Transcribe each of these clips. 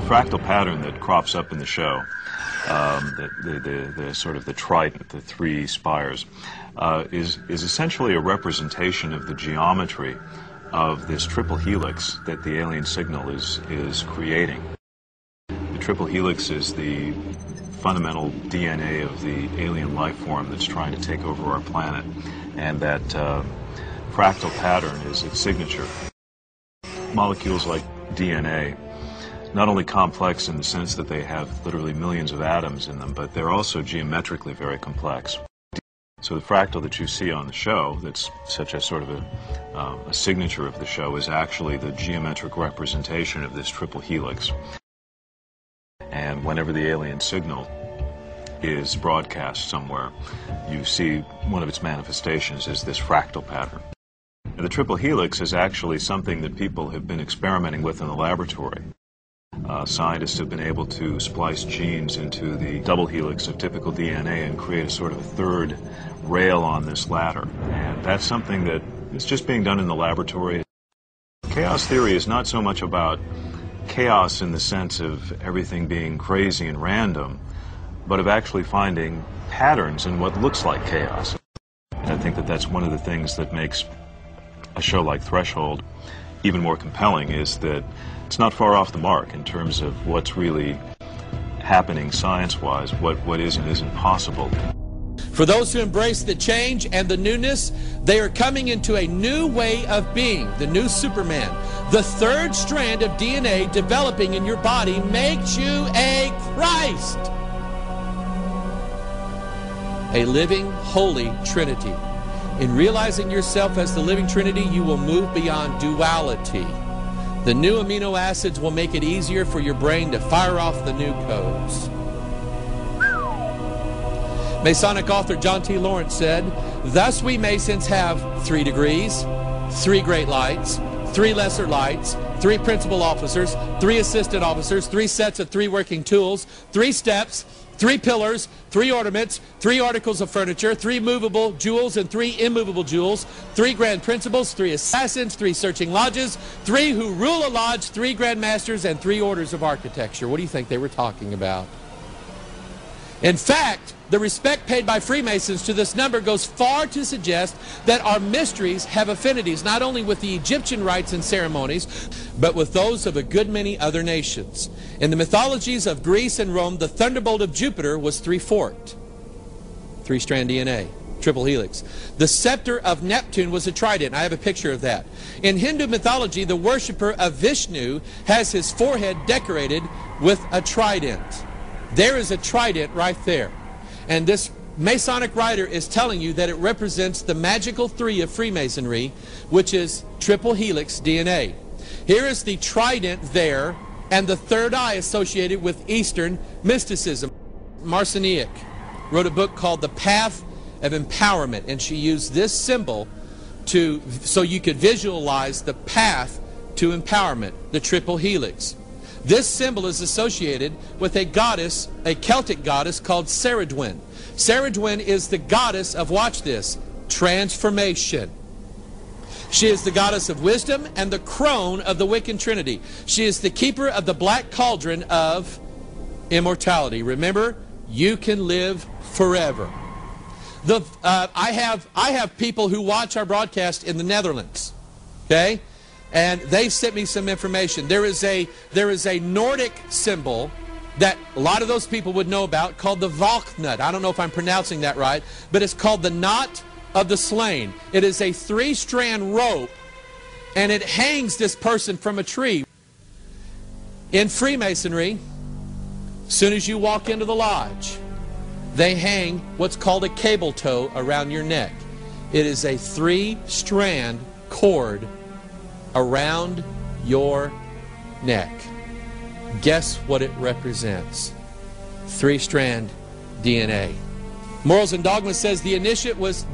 fractal pattern that crops up in the show, the sort of the trident, the three spires, is essentially a representation of the geometry of this triple helix that the alien signal is creating. The triple helix is the fundamental DNA of the alien life form that's trying to take over our planet, and that fractal pattern is its signature. Molecules like DNA, not only complex in the sense that they have literally millions of atoms in them, but they're also geometrically very complex. So the fractal that you see on the show, that's such a sort of a signature of the show, is actually the geometric representation of this triple helix. And whenever the alien signal is broadcast somewhere, you see one of its manifestations is this fractal pattern. And the triple helix is actually something that people have been experimenting with in the laboratory. Scientists have been able to splice genes into the double helix of typical DNA and create a sort of a third rail on this ladder. And that's something that is just being done in the laboratory. Chaos theory is not so much about chaos in the sense of everything being crazy and random, but of actually finding patterns in what looks like chaos. And I think that that's one of the things that makes a show like Threshold even more compelling, is that it's not far off the mark in terms of what's really happening science-wise, what is and isn't possible. For those who embrace the change and the newness, they are coming into a new way of being, the new Superman. The third strand of DNA developing in your body makes you a Christ. A living, holy Trinity. In realizing yourself as the living Trinity, you will move beyond duality. The new amino acids will make it easier for your brain to fire off the new codes. Masonic author John T. Lawrence said, "Thus we Masons have 3 degrees, 3 great lights, 3 lesser lights, 3 principal officers, 3 assistant officers, 3 sets of 3 working tools, 3 steps, 3 pillars, 3 ornaments, 3 articles of furniture, 3 movable jewels and 3 immovable jewels, 3 grand principals, 3 assassins, 3 searching lodges, 3 who rule a lodge, 3 grand masters, and 3 orders of architecture." What do you think they were talking about? In fact, the respect paid by Freemasons to this number goes far to suggest that our mysteries have affinities not only with the Egyptian rites and ceremonies, but with those of a good many other nations. In the mythologies of Greece and Rome, the thunderbolt of Jupiter was 3-forked, 3-strand DNA, triple helix. The scepter of Neptune was a trident. I have a picture of that. In Hindu mythology, the worshiper of Vishnu has his forehead decorated with a trident. There is a trident right there. And this Masonic writer is telling you that it represents the magical 3 of Freemasonry, which is triple helix DNA. Here is the trident there, and the third eye associated with Eastern mysticism. Marciniak wrote a book called The Path of Empowerment, and she used this symbol so you could visualize the path to empowerment, the triple helix. This symbol is associated with a goddess, a Celtic goddess called Saradwin. Saradwin is the goddess of, watch this, transformation. She is the goddess of wisdom and the crone of the Wiccan Trinity. She is the keeper of the black cauldron of immortality. Remember, you can live forever. I have people who watch our broadcast in the Netherlands. Okay? And they sent me some information. There is a Nordic symbol that a lot of those people would know about called the Valknut. I don't know if I'm pronouncing that right, but it's called the knot of the slain. It is a 3-strand rope, and it hangs this person from a tree. In Freemasonry, as soon as you walk into the lodge, they hang what's called a cable tow around your neck. It is a 3-strand cord around your neck. Guess what it represents? 3-strand DNA. Morals and Dogma says the initiate was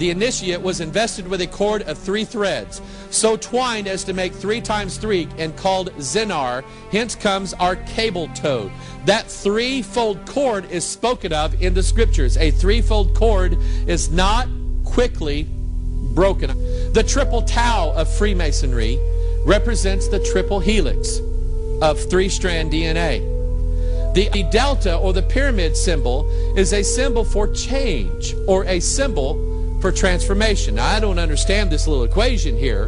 invested with a cord of 3 threads, so twined as to make 3 times 3 and called Zenar. Hence comes our cable tow. That 3-fold cord is spoken of in the scriptures. A 3-fold cord is not quickly broken. The triple tau of Freemasonry represents the triple helix of 3-strand DNA. The delta, or the pyramid symbol, is a symbol for change, or a symbol for transformation. Now, I don't understand this little equation here,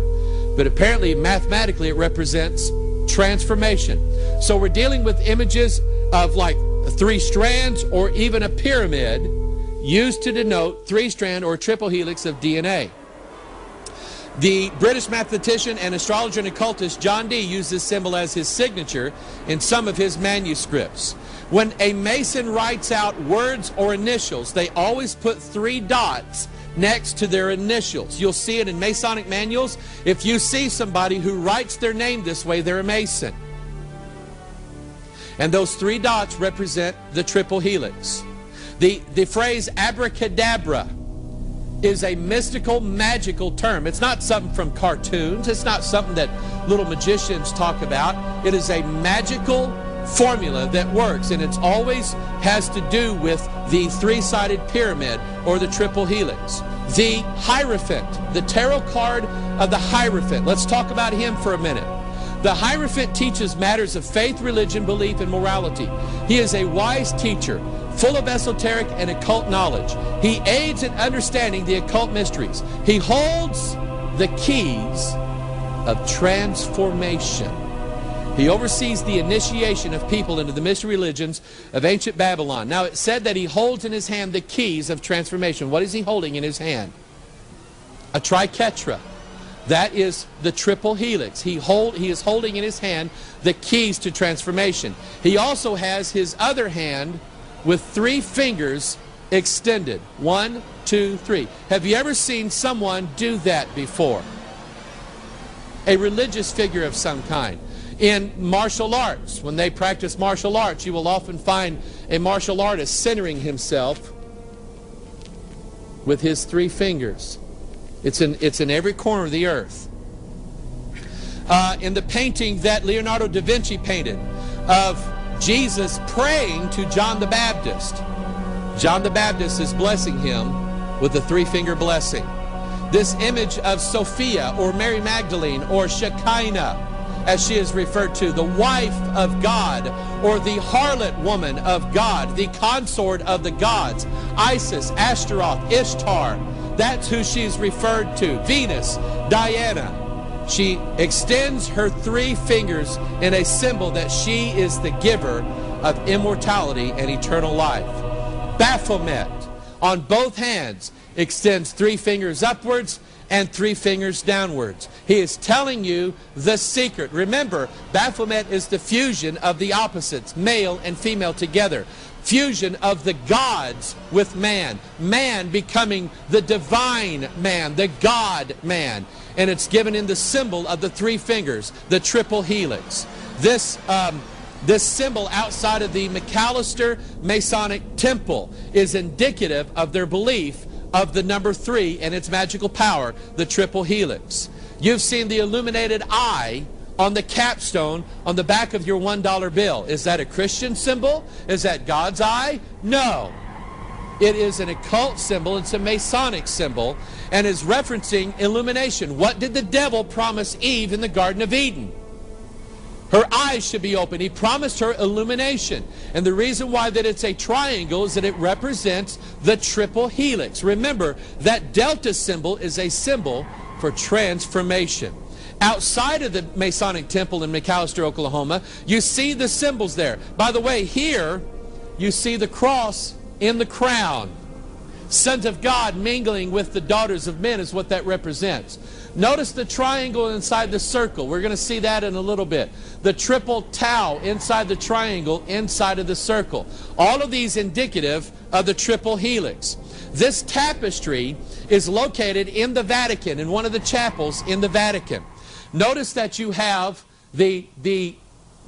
but apparently mathematically it represents transformation. So we're dealing with images of like 3 strands or even a pyramid used to denote 3-strand or triple helix of DNA. The British mathematician and astrologer and occultist John Dee used this symbol as his signature in some of his manuscripts. When a Mason writes out words or initials, they always put 3 dots next to their initials. You'll see it in Masonic manuals. If you see somebody who writes their name this way, they're a Mason. And those 3 dots represent the triple helix. The phrase abracadabra is a mystical, magical term. It's not something from cartoons. It's not something that little magicians talk about. It is a magical formula that works, and it always has to do with the 3-sided pyramid or the triple helix. The Hierophant, the tarot card of the Hierophant. Let's talk about him for a minute. The Hierophant teaches matters of faith, religion, belief, and morality. He is a wise teacher, full of esoteric and occult knowledge. He aids in understanding the occult mysteries. He holds the keys of transformation. He oversees the initiation of people into the mystery religions of ancient Babylon. Now, it said that he holds in his hand the keys of transformation. What is he holding in his hand? A triquetra. That is the triple helix. He is holding in his hand the keys to transformation. He also has his other hand with 3 fingers extended. 1, 2, 3. Have you ever seen someone do that before? A religious figure of some kind. In martial arts, when they practice martial arts, you will often find a martial artist centering himself with his 3 fingers. It's in every corner of the earth. In the painting that Leonardo da Vinci painted of Jesus praying to John the Baptist, John the Baptist is blessing him with the 3-finger blessing. This image of Sophia, or Mary Magdalene, or Shekinah, as she is referred to, the wife of God, or the harlot woman of God, the consort of the gods, Isis, Ashtaroth, Ishtar, that's who she's referred to. Venus, Diana. She extends her 3 fingers in a symbol that she is the giver of immortality and eternal life. Baphomet, on both hands, extends 3 fingers upwards and 3 fingers downwards. He is telling you the secret. Remember, Baphomet is the fusion of the opposites, male and female together. Fusion of the gods with man. Man becoming the divine man, the God man. And it's given in the symbol of the 3 fingers, the triple helix. This symbol outside of the McAllister Masonic Temple is indicative of their belief of the number 3 and its magical power, the triple helix. You've seen the illuminated eye on the capstone on the back of your $1 bill. Is that a Christian symbol? Is that God's eye? No. It is an occult symbol. It's a Masonic symbol and is referencing illumination. What did the devil promise Eve in the Garden of Eden? Her eyes should be open. He promised her illumination. And the reason why that it's a triangle is that it represents the triple helix. Remember, that delta symbol is a symbol for transformation. Outside of the Masonic Temple in McAllister, Oklahoma, you see the symbols there. By the way, here you see the cross in the crown. Sons of God mingling with the daughters of men is what that represents. Notice the triangle inside the circle. We're going to see that in a little bit. The triple tau inside the triangle, inside of the circle. All of these indicative of the triple helix. This tapestry is located in the Vatican, in one of the chapels in the Vatican. Notice that you have the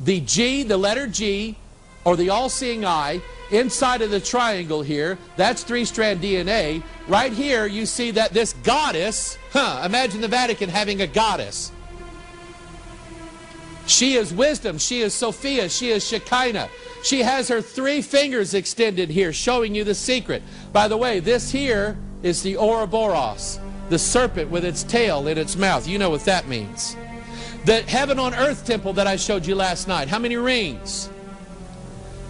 G, the letter G, or the all-seeing eye, inside of the triangle here. That's 3-strand DNA. Right here, you see that this goddess, imagine the Vatican having a goddess. She is wisdom. She is Sophia. She is Shekinah. She has her 3 fingers extended here, showing you the secret. By the way, this here is the Ouroboros, the serpent with its tail in its mouth. You know what that means. The heaven on earth temple that I showed you last night. How many rings?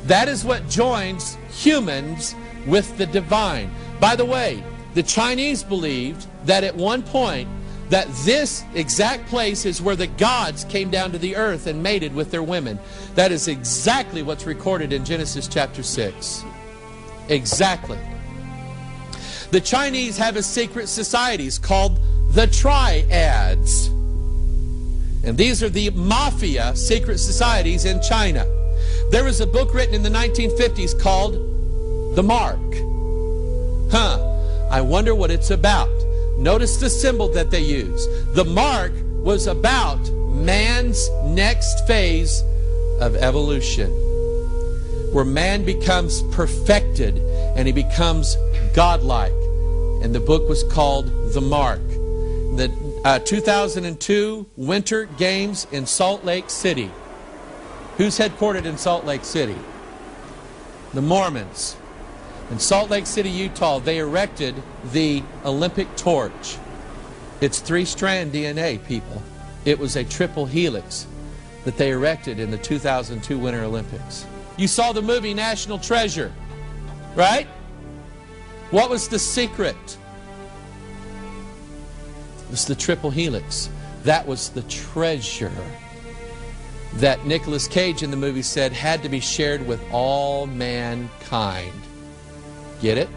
That is what joins humans with the divine. By the way, the Chinese believed that at one point that this exact place is where the gods came down to the earth and mated with their women. That is exactly what's recorded in Genesis chapter 6. Exactly. The Chinese have a secret societies called the Triads. And these are the mafia secret societies in China. There was a book written in the 1950s called The Mark. I wonder what it's about. Notice the symbol that they use. The mark was about man's next phase of evolution, where man becomes perfected and he becomes godlike. And the book was called The Mark. The 2002 Winter Games in Salt Lake City. Who's headquartered in Salt Lake City? The Mormons. In Salt Lake City, Utah, they erected the Olympic torch. It's 3-strand DNA, people. It was a triple helix that they erected in the 2002 Winter Olympics. You saw the movie National Treasure, right? What was the secret? It was the triple helix. That was the treasure that Nicolas Cage in the movie said had to be shared with all mankind. Get it?